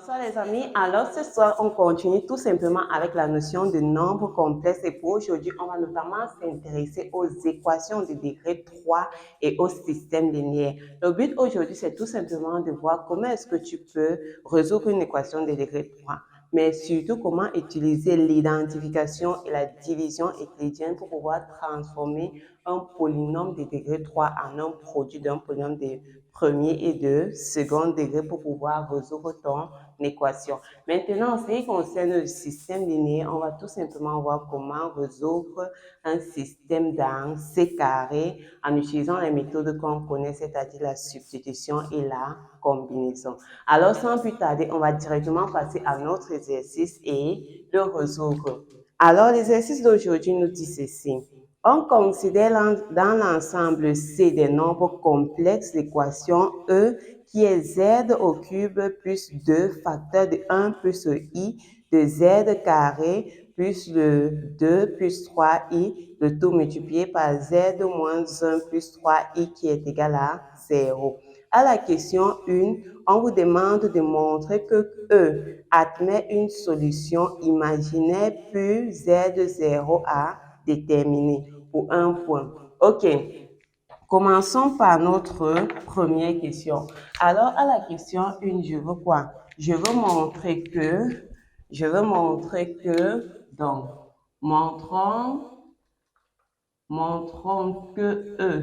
Bonsoir les amis, alors ce soir on continue tout simplement avec la notion de nombre complexe et pour aujourd'hui on va notamment s'intéresser aux équations de degré 3 et au système linéaire. Le but aujourd'hui c'est tout simplement de voir comment est-ce que tu peux résoudre une équation de degré 3, mais surtout comment utiliser l'identification et la division euclidienne pour pouvoir transformer un polynôme de degré 3 en un produit d'un polynôme de premier et de second degré pour pouvoir résoudre ton équation. Maintenant, en ce qui concerne le système linéaire, on va tout simplement voir comment résoudre un système dans C carré en utilisant les méthodes qu'on connaît, c'est-à-dire la substitution et la combinaison. Alors, sans plus tarder, on va directement passer à notre exercice et le résoudre. Alors, l'exercice d'aujourd'hui nous dit ceci. On considère dans l'ensemble C des nombres complexes l'équation E qui est z au cube plus 2 facteur de 1 plus i de z carré plus le 2 plus 3i, le tout multiplié par z moins 1 plus 3i qui est égal à 0. À la question 1, on vous demande de montrer que E admet une solution imaginaire plus z0 à déterminer pour un point. OK. Commençons par notre première question. Alors, à la question 1, je veux quoi? Je veux montrer que, donc, montrons que E,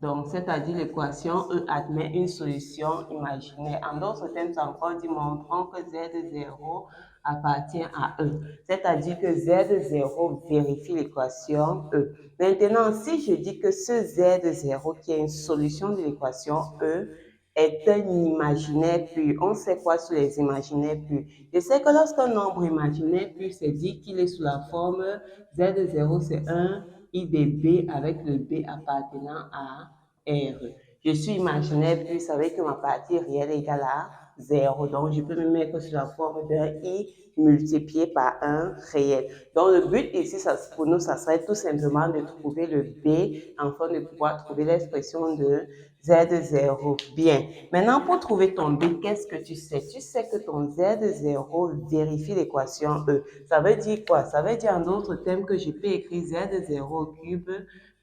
donc, c'est-à-dire l'équation E admet une solution imaginaire. En d'autres termes, c'est encore dit, montrons que Z0 appartient à E. C'est-à-dire que Z0 vérifie l'équation E. Maintenant, si je dis que ce Z0 qui est une solution de l'équation E est un imaginaire pur, on sait quoi sur les imaginaires purs? Je sais que lorsqu'un nombre imaginaire pur, c'est dit qu'il est sous la forme Z0, c'est un I de B avec le B appartenant à R. Je suis imaginaire pur, ça veut dire que ma partie réelle est égale à 0. Donc, je peux me mettre sous la forme d'un I multiplié par un réel. Donc, le but ici, pour nous, ça serait tout simplement de trouver le B afin de pouvoir trouver l'expression de Z0. Bien. Maintenant, pour trouver ton B, qu'est-ce que tu sais? Tu sais que ton Z0 vérifie l'équation E. Ça veut dire quoi? Ça veut dire en d'autres termes que je peux écrire Z0 au cube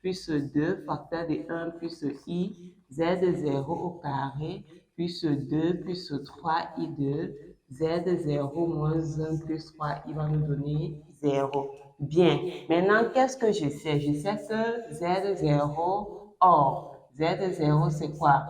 plus 2 facteur de 1 plus I, Z0 au carré plus 2 plus 3i de Z0 moins 1 plus 3i va nous donner 0. Bien. Maintenant, qu'est-ce que je sais? Je sais que Z0 or Z0, c'est quoi?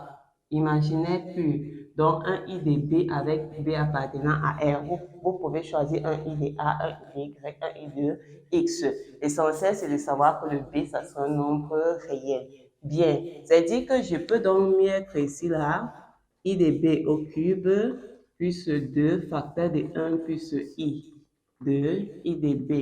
Imaginaire pur. Donc, un I de B avec B appartenant à R. Vous pouvez choisir un I de A, un I de Y, un I de X. L'essentiel, c'est de savoir que le B, ça sera un nombre réel. Bien. C'est-à-dire que je peux donc mettre ici là, I de B au cube plus 2 facteur de 1 plus I de I de B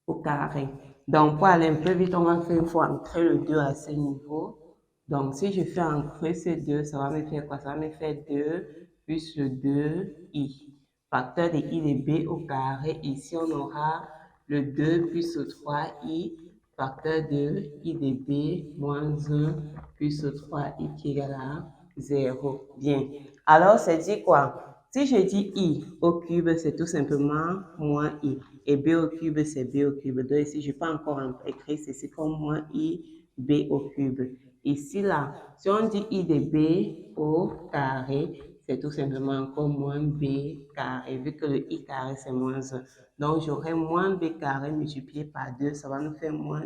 au carré. Donc, pour aller un peu vite, on va faire, il faut entrer le 2 à ce niveau. Donc, si je fais entrer ces 2, ça va me faire quoi? Ça va me faire 2 plus 2i. Facteur de i de b au carré. Ici, on aura le 2 plus 3i. Facteur de i de b moins 1 plus 3i qui est égal à 0. Bien. Alors, c'est dit quoi? Si je dis i au cube, c'est tout simplement moins i. Et b au cube, c'est b au cube. Donc ici, je peux encore écrire ceci comme moins i, b au cube. Ici, là, si on dit i de b au carré, c'est tout simplement comme moins b carré, vu que le i carré, c'est moins 1. Donc, j'aurai moins b carré multiplié par 2, ça va nous faire moins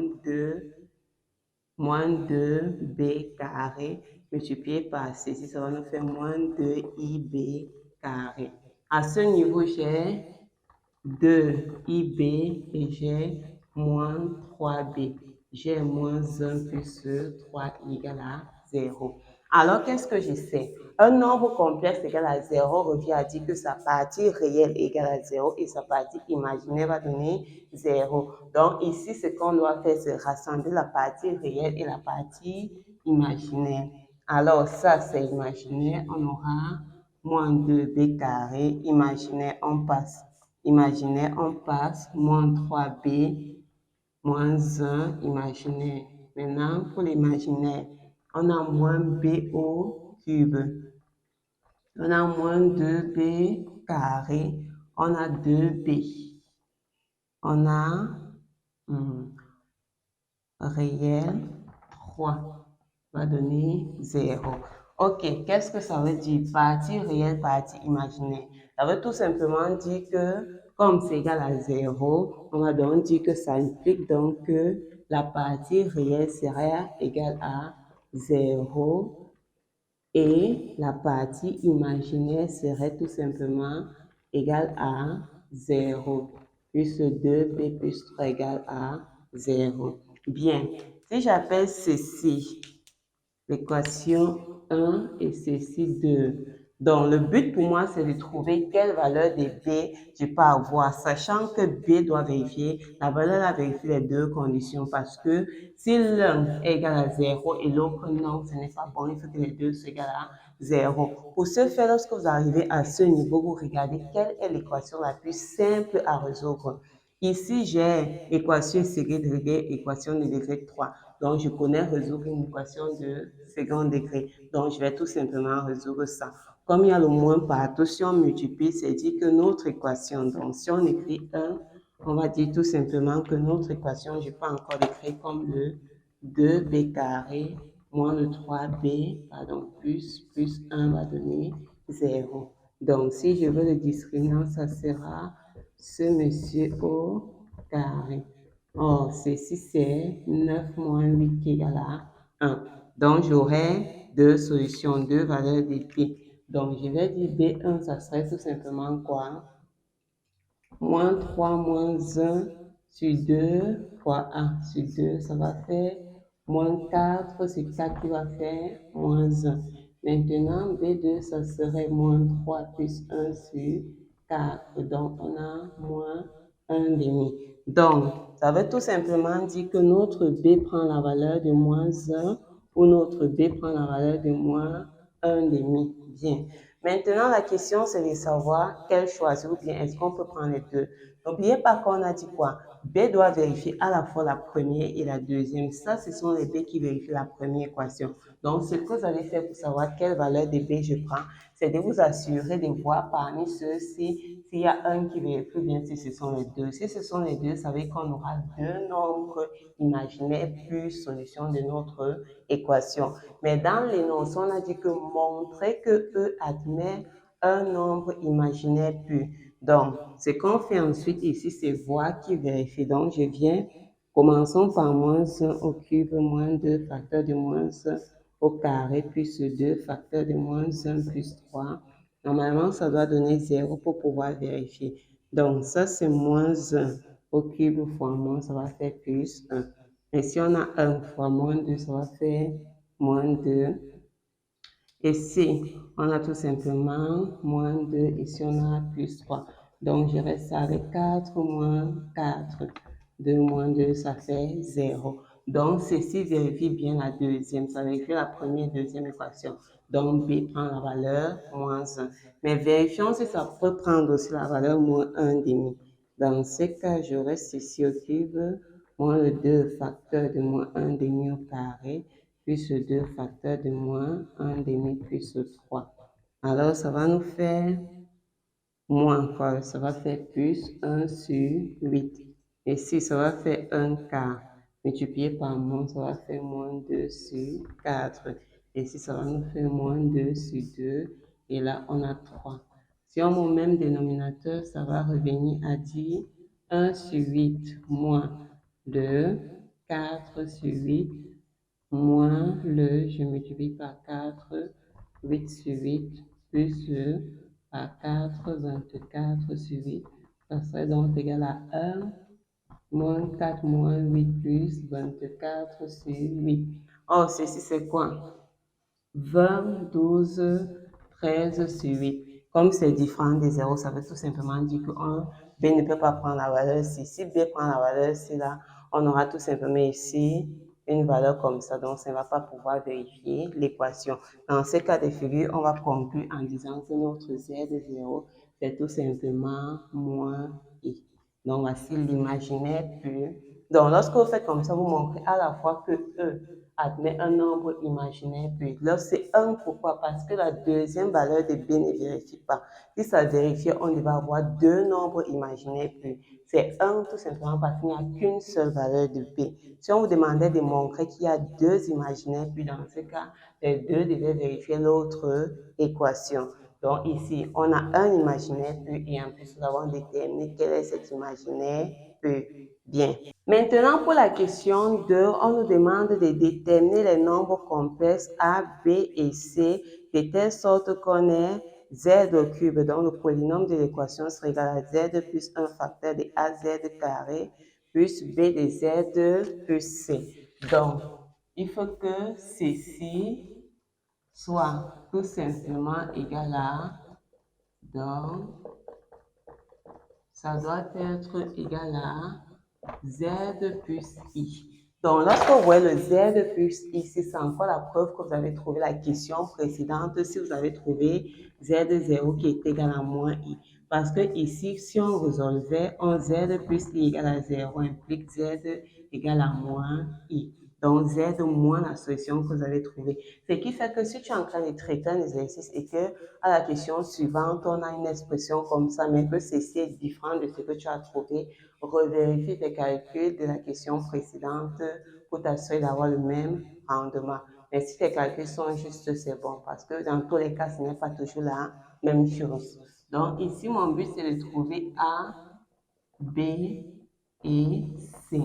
2b carré multiplié par ceci, ça va nous faire moins 2ib carré. À ce niveau, j'ai 2ib et j'ai moins 3b. J'ai moins 1 plus 3 égale à 0. Alors, qu'est-ce que je sais? Un nombre complexe égal à 0 revient à dire que sa partie réelle est égale à 0 et sa partie imaginaire va donner 0. Donc, ici, ce qu'on doit faire, c'est rassembler la partie réelle et la partie imaginaire. Alors, ça, c'est imaginaire. On aura moins 2b carré. Imaginaire, on passe. Imaginaire, on passe. Moins 3b, moins 1, imaginaire. Maintenant, pour l'imaginaire, on a moins b au cube. On a moins 2b carré, on a 2b. On a réel 3 va donner 0. Ok, qu'est-ce que ça veut dire? Partie réelle, partie imaginaire. Ça veut tout simplement dire que comme c'est égal à 0, on va donc dire que ça implique donc que la partie réelle sera égale à 0 et la partie imaginaire serait tout simplement égale à 0, plus 2b plus 3 égale à 0. Bien, si j'appelle ceci l'équation 1 et ceci 2. Donc, le but pour moi, c'est de trouver quelle valeur de B je peux avoir, sachant que B doit vérifier, la valeur doit vérifier les deux conditions parce que si l'un est égal à 0 et l'autre non, ce n'est pas bon, il faut que les deux soient égales à 0. Pour ce faire, lorsque vous arrivez à ce niveau, vous regardez quelle est l'équation la plus simple à résoudre. Ici, j'ai équation série degré, équation de degré 3. Donc, je connais résoudre une équation de second degré. Donc, je vais tout simplement résoudre ça. Comme il y a le moins partout, si on multiplie, c'est dire que notre équation, donc si on écrit 1, on va dire tout simplement que notre équation, je peux encore l'écrire comme le 2b carré moins le 3b, pardon, plus 1 va donner 0. Donc, si je veux le discriminant, ça sera ce monsieur au carré. Or, ceci, c'est 9 moins 8 qui est égal à 1. Donc, j'aurai deux solutions, deux valeurs de B. Donc, je vais dire B1, ça serait tout simplement quoi? Moins 3 moins 1 sur 2 fois 1 sur 2, ça va faire moins 4 sur 4 qui va faire moins 1. Maintenant, B2, ça serait moins 3 plus 1 sur 4. Donc, on a moins 1 demi. Donc, ça veut tout simplement dire que notre B prend la valeur de moins 1 ou notre B prend la valeur de moins 1 demi. Bien. Maintenant, la question, c'est de savoir quel choisir ou bien est-ce qu'on peut prendre les deux. N'oubliez pas qu'on a dit quoi? B doit vérifier à la fois la première et la deuxième. Ça, ce sont les B qui vérifient la première équation. Donc, ce que vous allez faire pour savoir quelle valeur de B je prends, c'est de vous assurer de voir parmi ceux-ci s'il y a un qui vérifie bien si ce sont les deux. Si ce sont les deux, ça veut dire qu'on aura deux nombres imaginaires plus solution de notre équation. Mais dans l'énoncé, on a dit que montrer que E admet un nombre imaginaire pur. Donc, ce qu'on fait ensuite ici, c'est voir qui vérifie. Donc, je viens, commençons par moins 1 au cube, moins 2 facteur de moins 1 au carré, plus 2 facteur de moins 1 plus 3. Normalement, ça doit donner 0 pour pouvoir vérifier. Donc, ça, c'est moins 1 au cube fois moins, ça va faire plus 1. Et si on a 1 fois moins 2, ça va faire moins 2. Ici, on a tout simplement moins 2. Ici, on a plus 3. Donc, je reste avec 4 moins 4. 2 moins 2, ça fait 0. Donc, ceci vérifie bien la deuxième. Ça vérifie la première et deuxième équation. Donc, B prend la valeur moins 1. Mais vérifions si ça peut prendre aussi la valeur moins 1 demi. Dans ce cas, je reste ici au cube, moins le 2 facteur de moins 1 demi au carré, plus 2 facteur de moins 1 demi plus 3. Alors, ça va nous faire moins quoi? Ça va faire plus 1 sur 8. Et si ça va faire 1 quart, multiplié par moins, ça va faire moins 2 sur 4. Et si ça va nous faire moins 2 sur 2. Et là, on a 3. Si on met au même dénominateur, ça va revenir à dire 1 sur 8 moins 2, 4 sur 8, moins je multiplie par 4, 8 sur 8, plus par 4, 24 sur 8, ça serait donc égal à 1, moins 4 moins 8 plus 24 sur 8. Oh, ceci c'est quoi? 20, 12, 13 sur 8. Comme c'est différent des zéros, ça veut tout simplement dire que B ne peut pas prendre la valeur ici. Si B prend la valeur ici, là, on aura tout simplement ici une valeur comme ça. Donc, ça ne va pas pouvoir vérifier l'équation. Dans ce cas de figure, on va conclure en disant que notre Z0, c'est tout simplement moins I. Donc, voici l'imaginaire pur. Donc, lorsque vous faites comme ça, vous montrez à la fois que E admet un nombre imaginaire B. Là, c'est 1, pourquoi? Parce que la deuxième valeur de B ne vérifie pas. Si ça vérifiait, on devait avoir deux nombres imaginaires B. C'est 1 tout simplement parce qu'il n'y a qu'une seule valeur de B. Si on vous demandait de montrer qu'il y a deux imaginaires B, dans ce cas, les deux devaient vérifier l'autre équation. Donc ici, on a un imaginaire P et en plus, nous avons déterminé quel est cet imaginaire P. Bien. Maintenant, pour la question 2, on nous demande de déterminer les nombres complexes A, B et C de telle sorte qu'on ait Z au cube. Donc, le polynôme de l'équation sera égal à Z plus un facteur de AZ carré plus B de Z plus C. Donc, il faut que ceci soit tout simplement égal à, donc, ça doit être égal à Z plus I. Donc, lorsque vous voyez le Z plus I, c'est encore la preuve que vous avez trouvé la question précédente si vous avez trouvé Z0 qui est égal à moins I. Parce que ici, si on résolvait, on Z plus I égale à 0 implique Z égale à moins I. Donc, Z moins la solution que vous avez trouvée. Ce qui fait que si tu es en train de traiter un exercice et que à la question suivante, on a une expression comme ça, mais que ceci est différent de ce que tu as trouvé, revérifie tes calculs de la question précédente pour t'assurer d'avoir le même rendement. Mais si tes calculs sont justes, c'est bon, parce que dans tous les cas, ce n'est pas toujours la même chose. Donc ici, mon but, c'est de trouver A, B et C.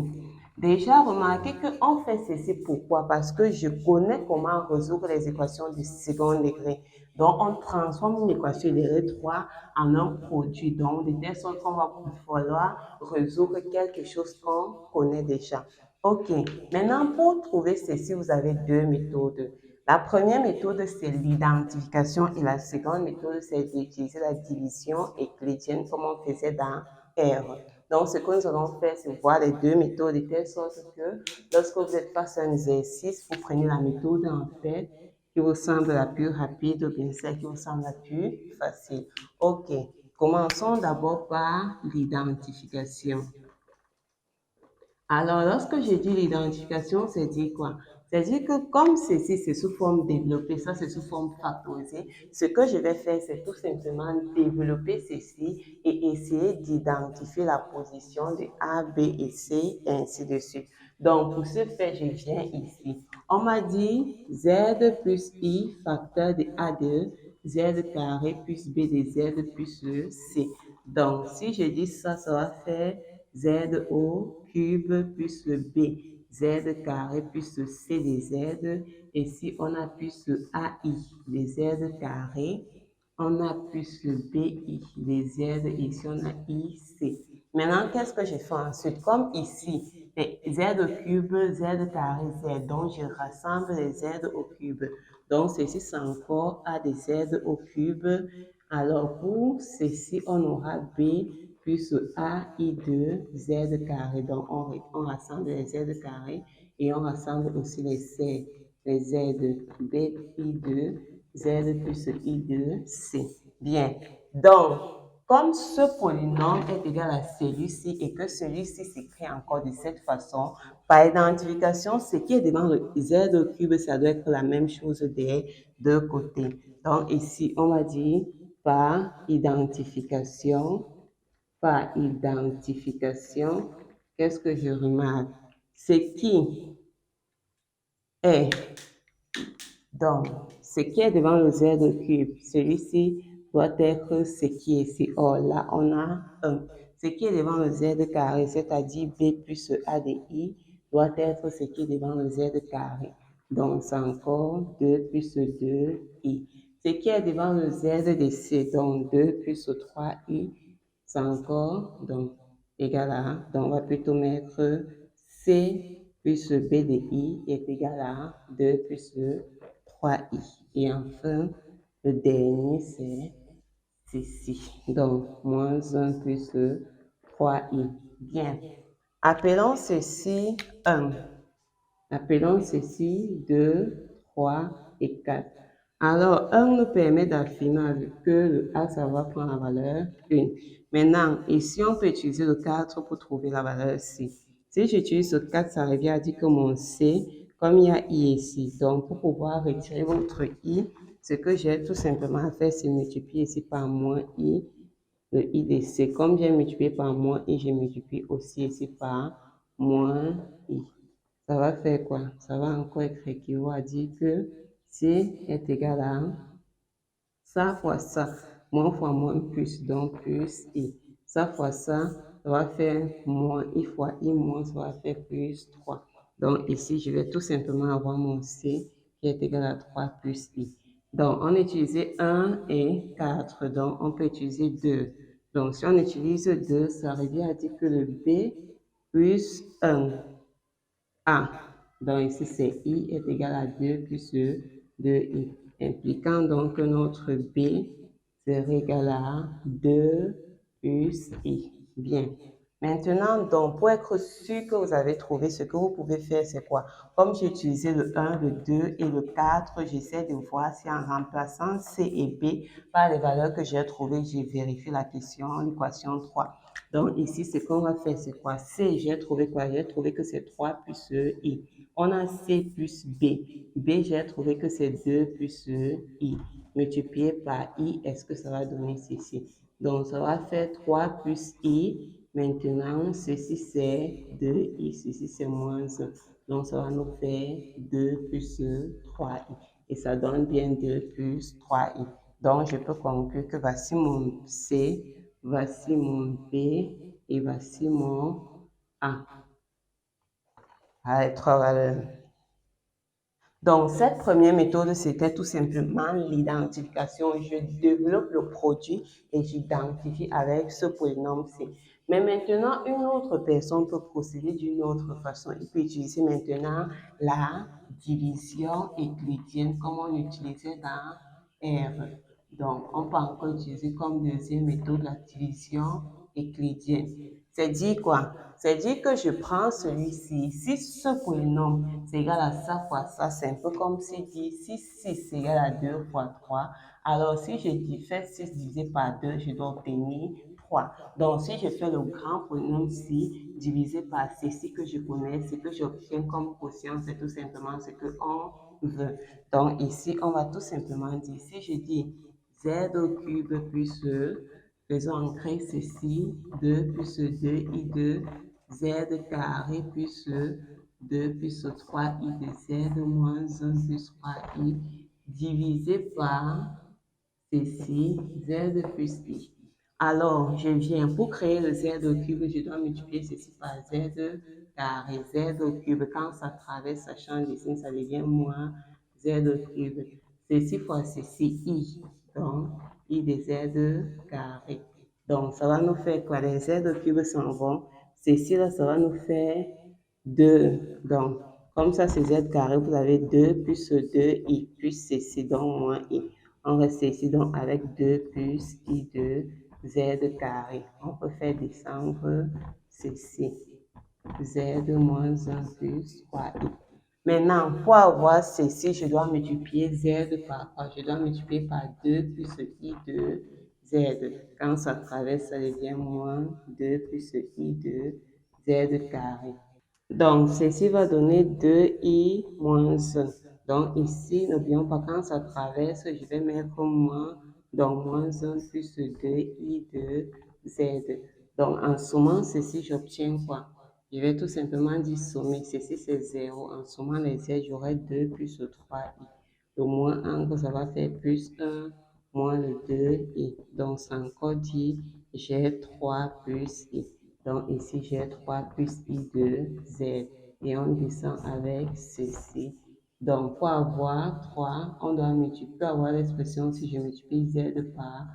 Déjà, remarquez qu'on fait ceci pourquoi? Parce que je connais comment résoudre les équations du second degré. Donc, on transforme une équation de degré 3 en un produit. Donc, de telle sorte qu'on va falloir résoudre quelque chose qu'on connaît déjà. OK. Maintenant, pour trouver ceci, vous avez deux méthodes. La première méthode, c'est l'identification et la seconde méthode, c'est d'utiliser la division euclidienne comme on faisait dans R. Donc, ce que nous allons faire, c'est voir les deux méthodes de telle sorte que lorsque vous êtes face à un exercice, vous prenez la méthode en fait qui vous semble la plus rapide ou bien celle qui vous semble la plus facile. OK. Commençons d'abord par l'identification. Alors, lorsque je dis l'identification, c'est dire quoi? C'est-à-dire que comme ceci, c'est sous forme développée, ça c'est sous forme factorisée, ce que je vais faire, c'est tout simplement développer ceci et essayer d'identifier la position de A, B et C, et ainsi de suite. Donc, pour ce faire, je viens ici. On m'a dit Z plus I facteur de A de Z carré plus B de Z plus C. Donc, si je dis ça, ça va faire Z au cube plus le B, Z carré plus le C de Z. Et si on a plus le AI de Z carré, on a plus le BI de Z et ici on a IC. Maintenant, qu'est-ce que je fais ensuite? Comme ici, c'est Z au cube, Z carré, Z. Donc, je rassemble les Z au cube. Donc, ceci, c'est encore A de Z au cube. Alors, pour ceci, on aura B plus AI2 Z carré. Donc, on rassemble les Z carré et on rassemble aussi les Z BI2, Z plus I2, C. Bien. Donc, comme ce polynôme est égal à celui-ci et que celui-ci s'écrit encore de cette façon, par identification, ce qui est devant le Z au cube, ça doit être la même chose des deux côtés. Donc, ici, on va dire par identification, qu'est-ce que je remarque? Ce qui est, donc, ce qui est devant le Z au cube, celui-ci doit être ce qui est ici. Or, là, on a 1. Ce qui est devant le Z carré, c'est-à-dire B plus A de I, doit être ce qui est devant le Z carré. Donc, c'est encore 2 plus 2I. Ce qui est devant le Z de C, donc 2 plus 3I, c'est encore donc, égal à, donc on va plutôt mettre C plus B de I est égal à 2 plus 3I. Et enfin, le dernier, c'est ceci. Donc, moins 1 plus 3I. Bien. Appelons ceci 1. Appelons ceci 2, 3 et 4. Alors, 1 nous permet d'affirmer que le A, ça va prendre la valeur 1. Maintenant, ici, on peut utiliser le 4 pour trouver la valeur C. Si j'utilise le 4, ça revient à dire que mon C comme il y a I ici. Donc, pour pouvoir retirer votre I, ce que j'ai tout simplement à faire, c'est multiplier ici par moins I, le I de C. Comme j'ai multiplié par moins I, je multiplie aussi ici par moins I. Ça va faire quoi? Ça va encore être équivaut à dire que C est égal à ça fois ça, moins fois moins plus, donc plus I. Ça fois ça va faire moins I fois I, moins ça va faire plus 3. Donc ici, je vais tout simplement avoir mon C qui est égal à 3 plus I. Donc on utilisait 1 et 4, donc on peut utiliser 2. Donc si on utilise 2, ça revient à dire que le B plus 1 a. Donc ici, c'est I est égal à 2 plus 2I, impliquant donc que notre B serait égal à 2 plus I. Bien. Maintenant, donc, pour être sûr que vous avez trouvé, ce que vous pouvez faire, c'est quoi? Comme j'ai utilisé le 1, le 2 et le 4, j'essaie de voir si en remplaçant C et B par les valeurs que j'ai trouvées, j'ai vérifié la question, l'équation 3. Donc ici, ce qu'on va faire, c'est quoi? C, j'ai trouvé quoi? J'ai trouvé que c'est 3 plus I. On a C plus B. B, j'ai trouvé que c'est 2 plus I. Multiplié par I, est-ce que ça va donner ceci? Donc, ça va faire 3 plus I. Maintenant, ceci c'est 2I. Ceci c'est moins 1. Donc, ça va nous faire 2 plus 3I. Et ça donne bien 2 plus 3I. Donc, je peux conclure que voici mon C, voici mon B et voici mon A. Allez, 3 valeurs. Donc, cette première méthode, c'était tout simplement l'identification. Je développe le produit et j'identifie avec ce polynôme C. Mais maintenant, une autre personne peut procéder d'une autre façon. Il peut utiliser maintenant la division euclidienne comme on utilisait dans R. Donc, on peut encore utiliser comme deuxième méthode la division euclidienne. C'est dire quoi? C'est dire que je prends celui-ci. Si ce polynôme c'est égal à ça fois ça, c'est un peu comme si dit si 6 c'est égal à 2 fois 3. Alors, si je fais 6 divisé par 2, je dois obtenir 3. Donc, si je fais le grand polynôme ci divisé par ceci que je connais, ce que j'obtiens comme quotient, c'est tout simplement ce qu'on veut. Donc, ici, on va tout simplement dire, si je dis z au cube plus faisons entrer ceci, 2 plus 2i2, z carré plus 2 plus 3i de z moins 1 plus 3i divisé par ceci, z plus i. Alors, je viens pour créer le z au cube, je dois multiplier ceci par z carré, z au cube. Quand ça traverse, ça change de signe, ça devient moins z au cube. Ceci fois ceci, i. Donc, i de z carré. Donc, ça va nous faire quoi? Les z au cube s'en vont. Ceci là, ça va nous faire 2. Donc, comme ça, c'est z carré, vous avez 2 plus 2i plus ceci, donc moins i. On reste ici donc avec 2 plus i de z carré. On peut faire descendre ceci. Z moins 1 plus 3i. Maintenant, pour avoir ceci, je dois multiplier z par quoi? Je dois multiplier par 2 plus i de z. Quand ça traverse, ça devient moins 2 plus i de z carré. Donc, ceci va donner 2i moins 1. Donc, ici, n'oublions pas, quand ça traverse, je vais mettre moins, donc moins 1 plus 2i de z. Donc, en sommant ceci, j'obtiens quoi? Je vais tout simplement dire sommer. Ceci, c'est 0. En sommant les z, j'aurai 2 plus 3i. Le moins 1, ça va faire plus 1 moins le 2i. Donc, ça encore dit, j'ai 3 plus i. Donc ici, j'ai 3 plus i de z. Et on descend avec ceci. Donc pour avoir 3, on doit multiplier, avoir l'expression si je multiplie z par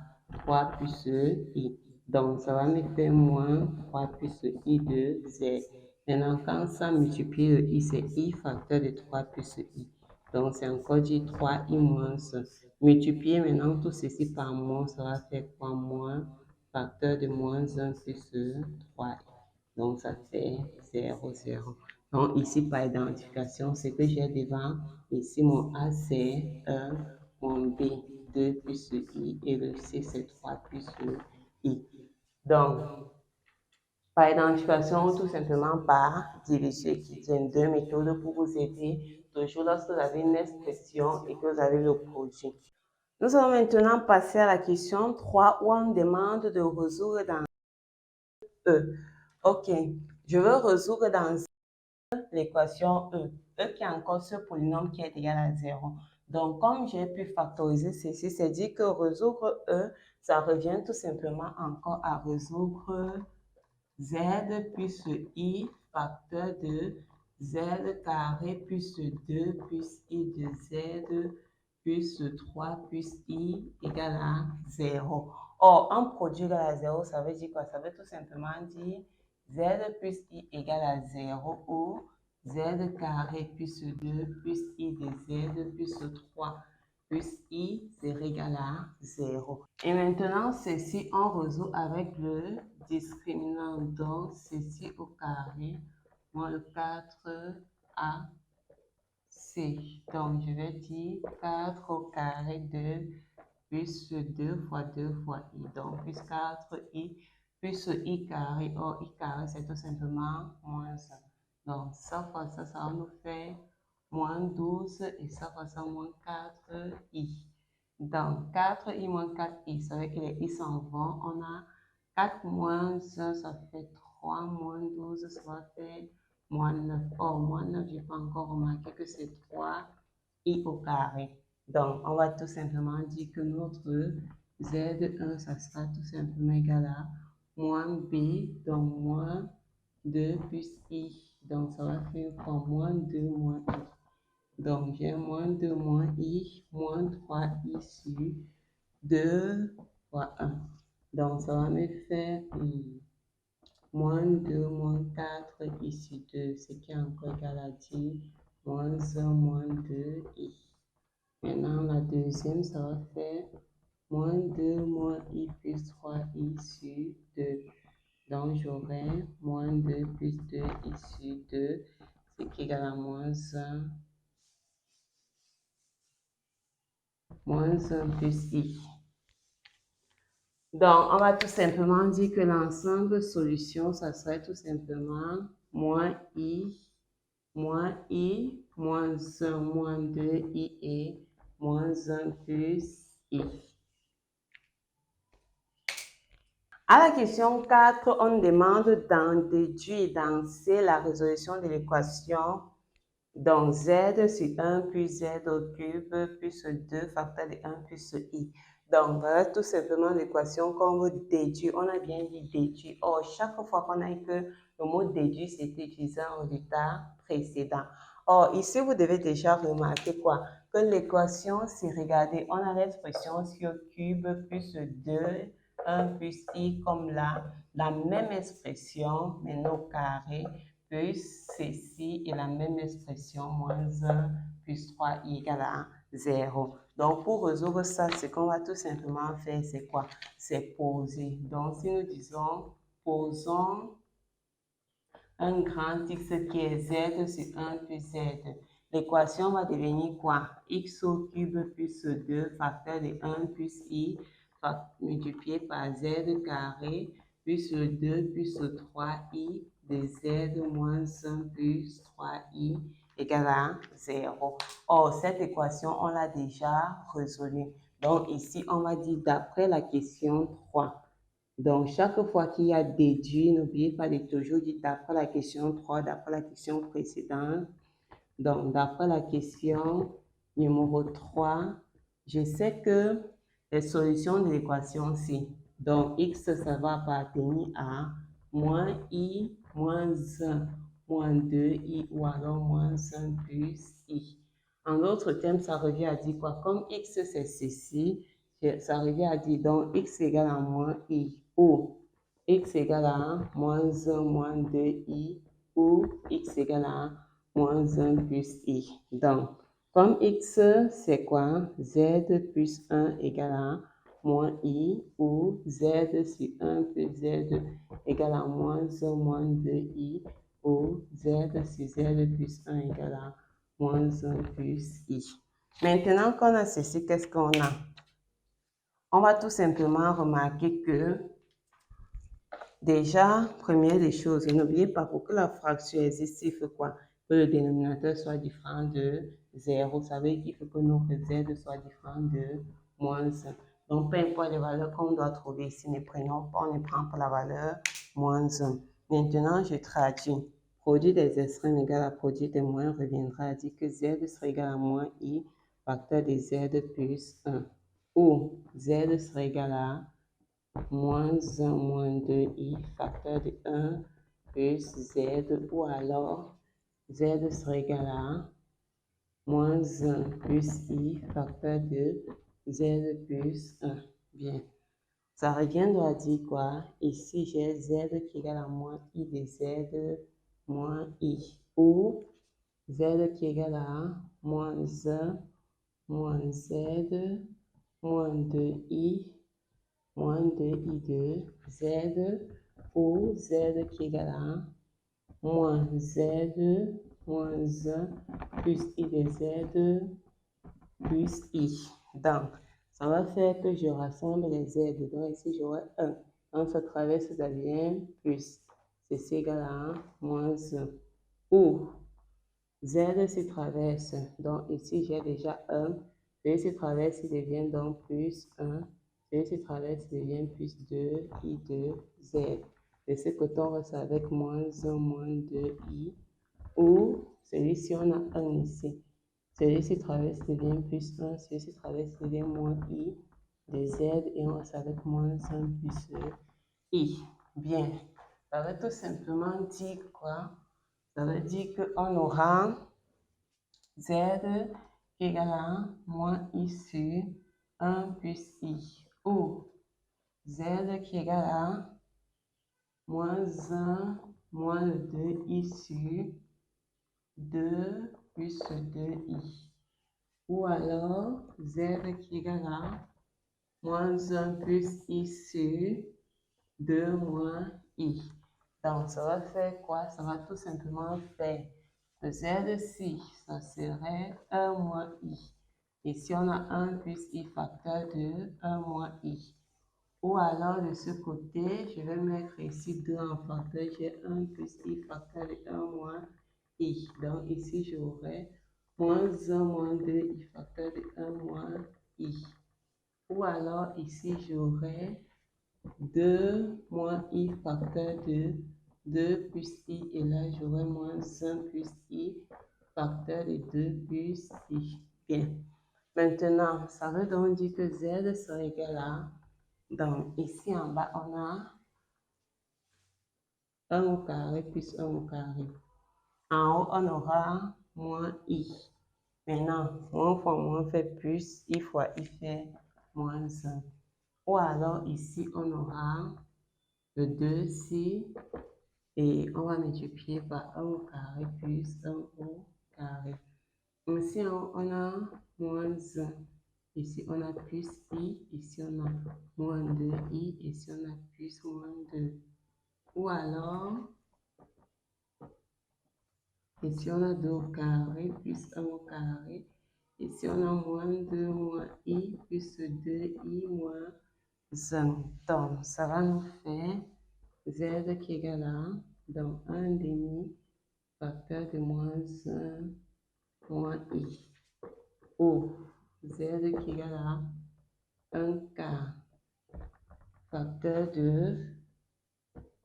3 plus i. Donc ça va me faire moins 3 plus i de z. Maintenant, quand ça multiplie le i, c'est i facteur de 3 plus i. Donc c'est encore dit 3i moins 1. Multiplier maintenant tout ceci par moins, ça va faire quoi? Moins facteur de moins 1 plus 3. Donc, ça fait 0, 0. Donc, ici, par identification, ce que j'ai devant, ici, mon A, c'est 1, mon B, 2 plus I, et le C, c'est 3 plus I. Donc, par identification ou tout simplement par division équilibre. Deux méthodes pour vous aider toujours lorsque vous avez une expression et que vous avez le produit. Nous allons maintenant passer à la question 3 où on demande de résoudre dans E. Ok, je veux résoudre dans l'équation E. E qui est encore ce polynôme qui est égal à 0. Donc, comme j'ai pu factoriser ceci, c'est dit que résoudre E, ça revient tout simplement encore à résoudre z plus I facteur de z carré plus 2 plus I de z plus 3 plus I égale à 0. Or, un produit égal à 0, ça veut dire quoi? Ça veut tout simplement dire z plus I égale à 0 ou z carré plus 2 plus I de z plus 3 plus I c'est égal à 0. Et maintenant, ceci, on résout avec le discriminant. Donc, ceci au carré moins le 4AC. Donc, je vais dire 4 au carré de plus 2 fois 2 fois I. Donc, plus 4I plus I carré. Or, I carré, c'est tout simplement moins 1. Donc, ça fois ça, ça va nous faire moins 12 et ça fois ça, moins 4I. Donc, 4i moins 4i, ça veut dire que les i s'en vont. On a 4 moins 1, ça fait 3, moins 12, ça va faire moins 9. Or, moins 9, je peux encore remarquer que c'est 3i au carré. Donc, on va tout simplement dire que notre Z1, ça sera tout simplement égal à moins B, donc moins 2 plus I. Donc, ça va faire comme moins 2 moins I. Donc, j'ai moins 2 moins I, moins 3I sur 2 fois 1. Donc, ça va me faire moins 2 moins 4I sur 2, ce qui est encore égal à 10, moins 1 moins 2I. Maintenant, la deuxième, ça va faire moins 2 moins I plus 3I sur 2. Donc, j'aurai moins 2 plus 2I sur 2, ce qui est égal à moins 1. Moins 1 plus I. Donc, on va tout simplement dire que l'ensemble solution, ça serait tout simplement moins I, moins 1, moins 2I et moins 1 plus I. À la question 4, on demande d'en déduire dans C la résolution de l'équation. Donc, z sur 1 plus z au cube plus 2 facteur de 1 plus I. Donc, voilà tout simplement l'équation qu'on veut déduire. On a bien dit déduire. Or, chaque fois qu'on a que le mot déduire, c'est utilisé en résultat précédent. Or, ici, vous devez déjà remarquer quoi? Que l'équation, c'est regarder, on a l'expression sur cube plus 2, 1 plus I comme là, la même expression, mais au carré, plus ceci est la même expression, moins 1 plus 3i égale à 0. Donc, pour résoudre ça, ce qu'on va tout simplement faire, c'est quoi? C'est poser. Donc, si nous disons, posons un grand X qui est Z sur 1 plus Z, l'équation va devenir quoi? X au cube plus 2 facteur de 1 plus I multiplié par Z carré plus 2 plus 3I de Z moins 1 plus 3I égale à 0. Or, cette équation, on l'a déjà résolue. Donc, ici, on va dire d'après la question 3. Donc, chaque fois qu'il y a déduit, n'oubliez pas de toujours dire d'après la question 3, d'après la question précédente. Donc, d'après la question numéro 3, je sais que les solutions de l'équation C. Donc, x, ça va appartenir à moins i, moins 1, moins 2i, ou alors moins 1 plus i. En d'autres termes, ça revient à dire quoi? Comme x, c'est ceci, ça revient à dire donc x égale à moins i, ou x égale à moins 1, moins 2i, ou x égale à moins 1 plus i. Donc, comme x, c'est quoi? Z plus 1 égale à moins i, ou z sur 1 plus z égale à moins 1 moins 2i, ou z sur z plus 1 égale à moins 1 plus i. Maintenant qu'on a ceci, qu'est-ce qu'on a? On va tout simplement remarquer que Déjà, première des choses, et n'oubliez pas, pour que la fraction existe, il faut quoi? Que le dénominateur soit différent de 0. Ça veut dire qu'il faut que notre z soit différent de moins 1. Donc, peu importe les valeurs qu'on doit trouver ici, on ne prend pas la valeur moins 1. Maintenant, je traduis. Produit des extrêmes égale à produit des moins reviendra à dire que z sera égal à moins i facteur de z plus 1. Ou z sera égal à moins 1 moins 2i facteur de 1 plus z, ou alors z sera égal à moins 1 plus i facteur de z plus 1. Bien. Ça revient à dire quoi? Ici, j'ai z qui est égal à moins i de z moins i. Ou z qui est égal à moins 1 moins z moins 2i moins 2i de z, ou z qui est égal à moins z moins 1 plus i de z plus i. Donc, ça va faire que je rassemble les z. Donc ici, j'aurai 1. Donc, ça traverse, ça devient plus. Ceci égal à moins 1. Ou z se traverse. Donc ici, j'ai déjà 1. Z se traverse, il devient donc plus 1. Z se traverse, il devient plus 2 i de z. De ce côté, on reste avec moins 1 moins 2i. Ou celui-ci, on a 1 ici. Celui-ci traverse devient plus 1, celui-ci traverse devient moins i de z, et on reste avec moins 1 plus i. Bien, ça veut tout simplement dire quoi? Ça veut dire qu'on aura z qui est égal à moins i sur 1 plus i, ou z qui est égal à moins 1 moins 2i sur 2 plus 2i. Ou alors z qui est égal à moins 1 plus i sur 2 moins i. Donc, ça va faire quoi? Ça va tout simplement faire le z-ci, ça serait 1 moins i. Ici, on a 1 plus i facteur de 1 moins i. Ou alors, de ce côté, je vais mettre ici 2 en facteur. J'ai 1 plus i facteur de 1 moins i. Donc, ici, j'aurai moins 1 moins 2 i facteur de 1 moins i. Ou alors, ici, j'aurai 2 moins i facteur de 2 plus i. Et là, j'aurai moins 1 plus i facteur de 2 plus i. Bien. Maintenant, ça veut donc dire que z sera égal à... Donc, ici en bas, on a 1 au carré plus 1 au carré. En haut, on aura moins i. Maintenant, moins fois moins fait plus, i fois i fait moins 1. Ou alors, ici, on aura le 2c, et on va multiplier par 1 au carré plus 1 au carré. Ici, on a moins 1. Ici, on a plus i. Ici, on a moins 2i. Ici, on a plus moins 2. Ou alors, ici, on a 2 au carré plus 1 au carré. Ici, on a moins 2 moins i plus 2i moins 1. Donc, ça va nous faire z qui est égal à, donc 1 demi facteur de moins 1 moins i. Ou z qui est égal à 1 quart facteur de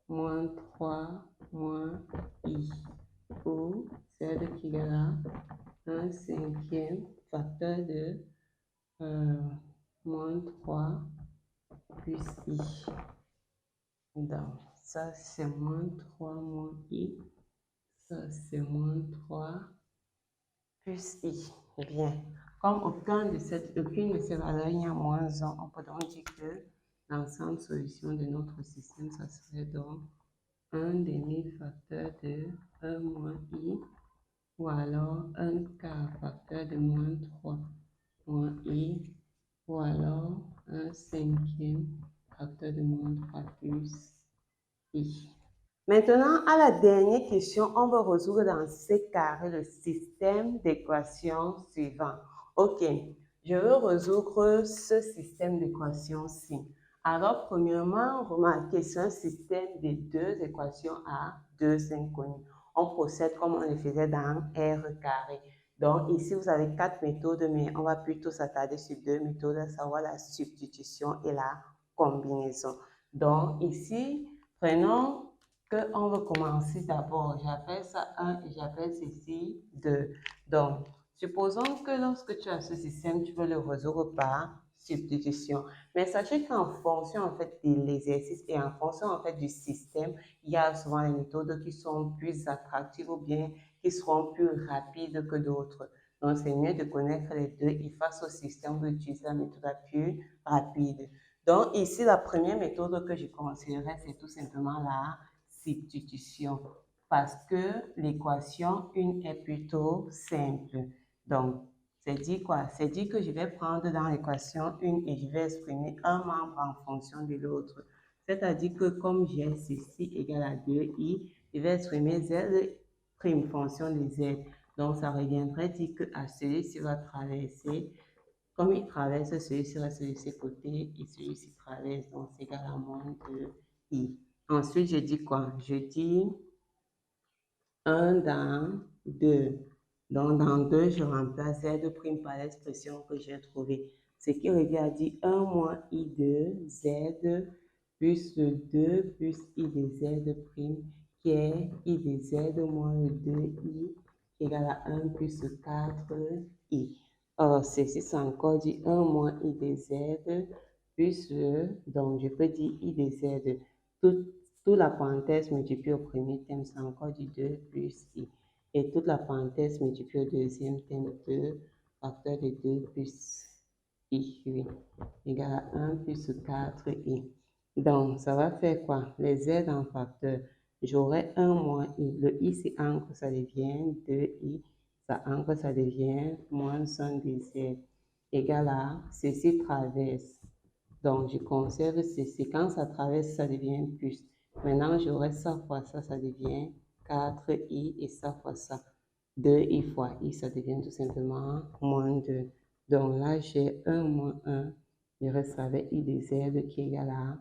moins 3 moins i. Ou z qui est égal à 1 cinquième facteur de moins 3 plus i. Donc, ça c'est moins 3 moins i. Ça c'est moins 3 plus i. Bien. Comme aucune de ces valeurs, il y a moins 1, on peut donc dire que l'ensemble solution de notre système, ça serait donc 1 demi-facteur de 1 moins i, ou alors 1 quart facteur de moins 3 moins i, ou alors 1 cinquième facteur de moins 3 plus i. Maintenant, à la dernière question, on va résoudre dans C carré le système d'équations suivant. Ok, je veux résoudre ce système d'équations-ci. Alors, premièrement, remarquez, c'est un système de deux équations à deux inconnues. On procède comme on le faisait dans R carré. Donc, ici, vous avez quatre méthodes, mais on va plutôt s'attarder sur deux méthodes, à savoir la substitution et la combinaison. Donc, ici, prenons qu'on veut commencer d'abord. J'appelle ça 1 et j'appelle ceci 2. Donc, supposons que lorsque tu as ce système, tu veux le résoudre par substitution. Mais sachez qu'en fonction en fait de l'exercice et en fonction en fait du système, il y a souvent des méthodes qui sont plus attractives ou bien qui seront plus rapides que d'autres. Donc, c'est mieux de connaître les deux et face au système, vous utilisez la méthode la plus rapide. Donc, ici, la première méthode que je considérerais, c'est tout simplement la substitution parce que l'équation 1 est plutôt simple. Donc, c'est dit quoi? C'est dit que je vais prendre dans l'équation 1 et je vais exprimer un membre en fonction de l'autre. C'est-à-dire que comme j'ai ceci égal à 2i, je vais exprimer z' fonction de z. Donc, ça reviendrait dire que à celui-ci va traverser, comme il traverse, celui-ci reste de ce côté et celui-ci traverse, donc c'est égal à moins de i. Ensuite, je dis quoi? Je dis 1 dans 2. Donc, dans 2, je remplace z' par l'expression que j'ai trouvée. Ce qui revient à dire 1 moins i de z plus le 2 plus i de z' qui est i de z moins le 2i égale à 1 plus 4i. Or, ceci, c'est encore dit 1 moins i de z plus le, donc je peux dire i de z. Toute la parenthèse multipliée au premier terme, c'est encore du 2 plus i. Et toute la parenthèse multipliée au deuxième terme, 2 facteur de 2 plus i, oui, égale à 1 plus 4i. Donc, ça va faire quoi? Les z en facteur. J'aurai 1 moins i. Le i, c'est encre, ça devient 2i. Ça encre, ça devient moins 1 de z. Égal à, ceci traverse. Donc, je conserve ceci. Quand ça traverse, ça devient plus. Maintenant, j'aurai ça fois ça, ça devient 4i et ça fois ça. 2i fois i, ça devient tout simplement moins 2. Donc là, j'ai 1 moins 1. Il reste avec i de z qui est égal à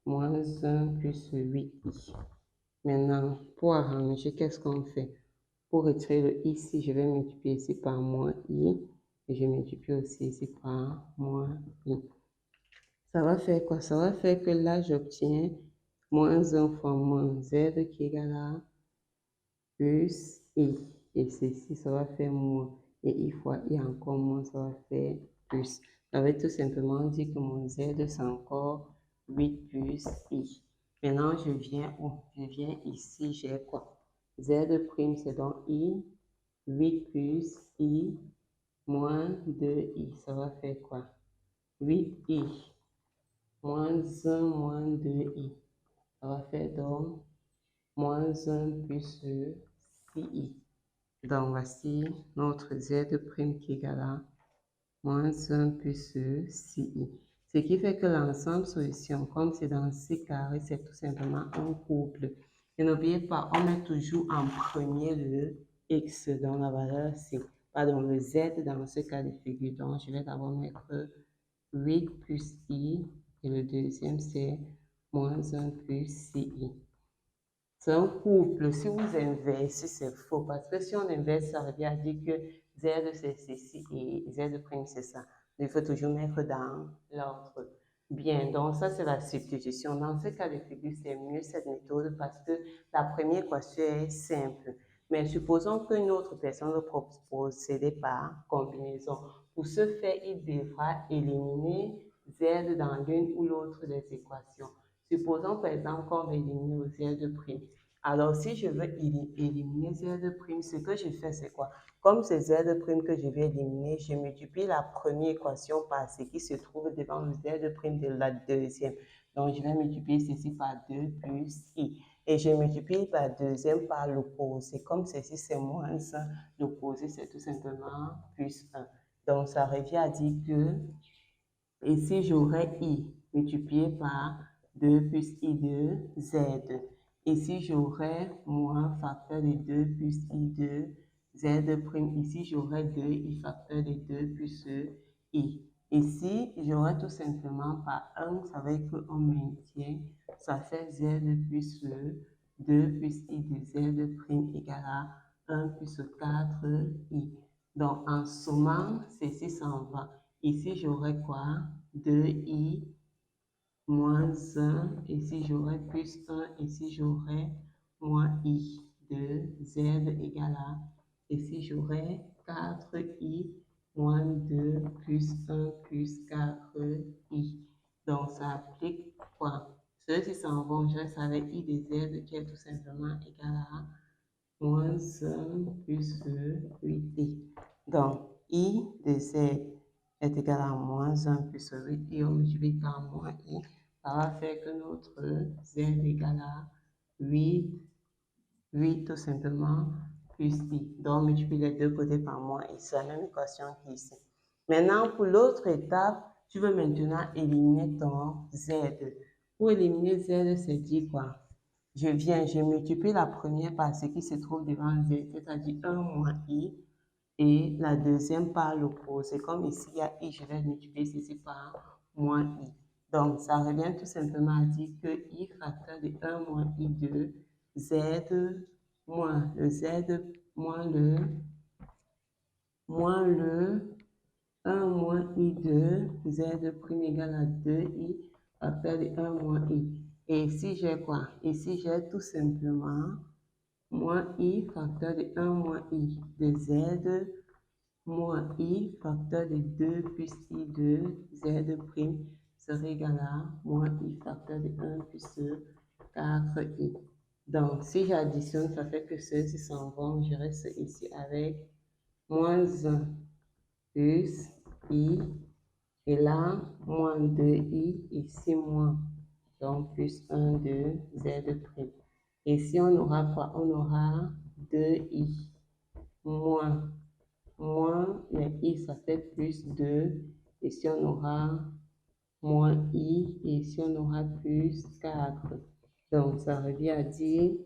moins 1 plus 8i. Maintenant, pour arranger, qu'est-ce qu'on fait? Pour retirer le ici, je vais multiplier ici par moins i. Et je multiplie aussi ici par moins i. Ça va faire quoi? Ça va faire que là, j'obtiens moins 1 fois moins z qui est égal à plus i. Et ceci, ça va faire moins. Et i fois i encore moins, ça va faire plus. Ça veut tout simplement dire que mon z, c'est encore 8 plus i. Maintenant, je viens où? Je viens ici, j'ai quoi? Z', c'est donc i, 8 plus i, moins 2i. Ça va faire quoi? 8i moins 1 moins 2i. Ça va faire donc moins 1 plus 6i. Donc, voici notre z' qui est égal à moins 1 plus 6i. Ce qui fait que l'ensemble solution, comme c'est dans C carré, c'est tout simplement un couple. Et n'oubliez pas, on met toujours en premier le x dans la valeur C. Pardon, le z dans ce cas de figure. Donc, je vais d'abord mettre 8 plus i et le deuxième c'est moins 1 plus 6i. C'est un couple. Si vous inversez, c'est faux. Parce que si on inverse, ça revient à dire que Z c'est ceci et Z' c'est ça. Il faut toujours mettre dans l'ordre. Bien, donc ça c'est la substitution. Dans ce cas de figure, c'est mieux cette méthode parce que la première équation est simple. Mais supposons qu'une autre personne veut procéder par combinaison. Pour ce faire, il devra éliminer Z dans l'une ou l'autre des équations. Supposons par exemple qu'on veut éliminer le Z'. Alors, si je veux éliminer Z', ce que je fais, c'est quoi? Comme c'est Z' que je vais éliminer, je multiplie la première équation par ce qui se trouve devant le Z' de la deuxième. Donc, je vais multiplier ceci par 2 plus i. Et je multiplie la deuxième par l'opposé. Comme ceci, c'est moins 1, l'opposé, c'est tout simplement plus 1. Donc, ça revient à dire que ici, j'aurai i multiplié par 2 plus i de z. Ici, j'aurai moins facteur de 2 plus i de z'. Ici, j'aurai 2i facteur de 2 plus i. Ici, j'aurai tout simplement par 1, ça veut dire qu'on maintient, ça fait z plus 2 plus i de z prime égale à 1 plus 4i. Donc, en sommant, ceci s'en va. Ici, j'aurai quoi? 2i moins 1. Ici, j'aurai plus 1. Ici, j'aurai moins i de z égale à. Ici, j'aurai 4i moins 2 plus 1 plus 4i. Donc, ça applique quoi? Ceux-ci s'en vont, je reste avec i de z qui est tout simplement égal à moins 1 plus 8i. Donc, i de z est égal à moins 1 plus 8i, on multiplie par moins i, ça va faire que notre z est égal à 8 tout simplement, plus i. Donc, on multiplie les deux côtés par moins i, c'est la même équation qu'ici. Maintenant, pour l'autre étape, tu veux maintenant éliminer ton z. Pour éliminer z, c'est dit quoi? Je multiplie la première par ce qui se trouve devant z, c'est-à-dire 1 moins i, et la deuxième par l'opposé. Comme ici, il y a i, je vais multiplier ceci par moins i. Donc, ça revient tout simplement à dire que i facteur de 1 moins i de z moins le z moins le 1 moins i de z prime égale à 2i facteur de 1 moins i. Et ici, j'ai quoi? Ici, j'ai tout simplement moins i facteur de 1 moins i de z moins i facteur de 2 plus i de z prime serait égal à moins i facteur de 1 plus 4i. Donc, si j'additionne, ça fait que ceux-ci s'en vont. Je reste ici avec moins 1 plus i. Et là, moins 2i. Ici, moins. Donc, plus 1 de z prime. Ici, on aura quoi? On aura 2i moins mais i, ça fait plus 2. Ici, on aura moins i. Et ici, on aura plus 4. Donc, ça revient à dire,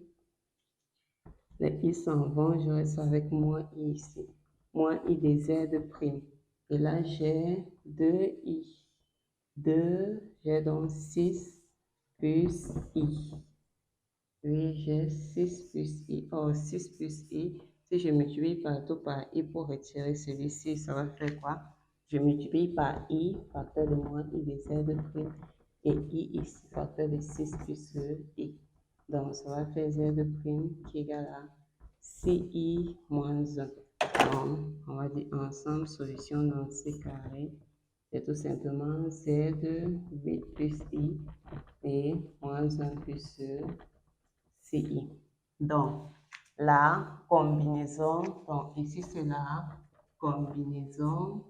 les i s'en vont, je reste avec moins i ici. Moins i de z prime. Et là, j'ai 2i. 2, j'ai donc 6 plus i. Oui, j'ai 6 plus i. Oh, 6 plus i. Si je multiplie partout par i pour retirer celui-ci, ça va faire quoi? Je multiplie par i, facteur de moins i de z prime, et i ici, facteur de 6 plus i. Donc, ça va faire z prime qui est égal à 6i moins 1. Donc, on va dire ensemble, solution dans c carré. C'est tout simplement z 8 plus i et moins 1 plus ci. Donc, la combinaison, donc ici c'est la combinaison,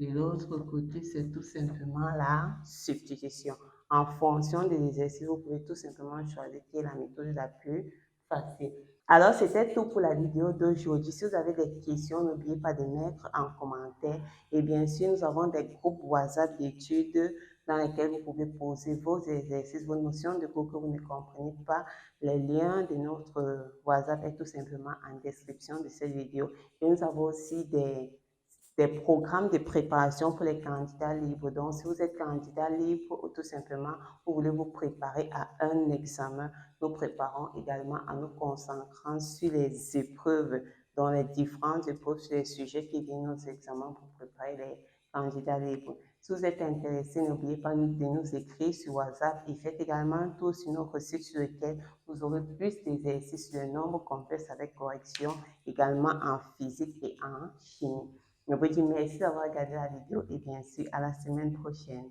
de l'autre côté c'est tout simplement la substitution. En fonction des exercices, vous pouvez tout simplement choisir qui est la méthode la plus facile. Alors, c'était tout pour la vidéo d'aujourd'hui. Si vous avez des questions, n'oubliez pas de mettre en commentaire. Et bien sûr, nous avons des groupes WhatsApp d'études dans lesquels vous pouvez poser vos exercices, vos notions de cours que vous ne comprenez pas. Les liens de notre WhatsApp est tout simplement en description de cette vidéo. Et nous avons aussi des programmes de préparation pour les candidats libres. Donc, si vous êtes candidat libre ou tout simplement, vous voulez vous préparer à un examen, nous préparons également en nous concentrant sur les épreuves, dans les différentes épreuves sur les sujets qui viennent aux examens pour préparer les candidats libres. Si vous êtes intéressé, n'oubliez pas de nous écrire sur WhatsApp et faites également un tour sur notre site sur lequel vous aurez plus d'exercices sur le nombre complexe avec correction, également en physique et en chimie. Je vous dis merci d'avoir regardé la vidéo et bien sûr à la semaine prochaine.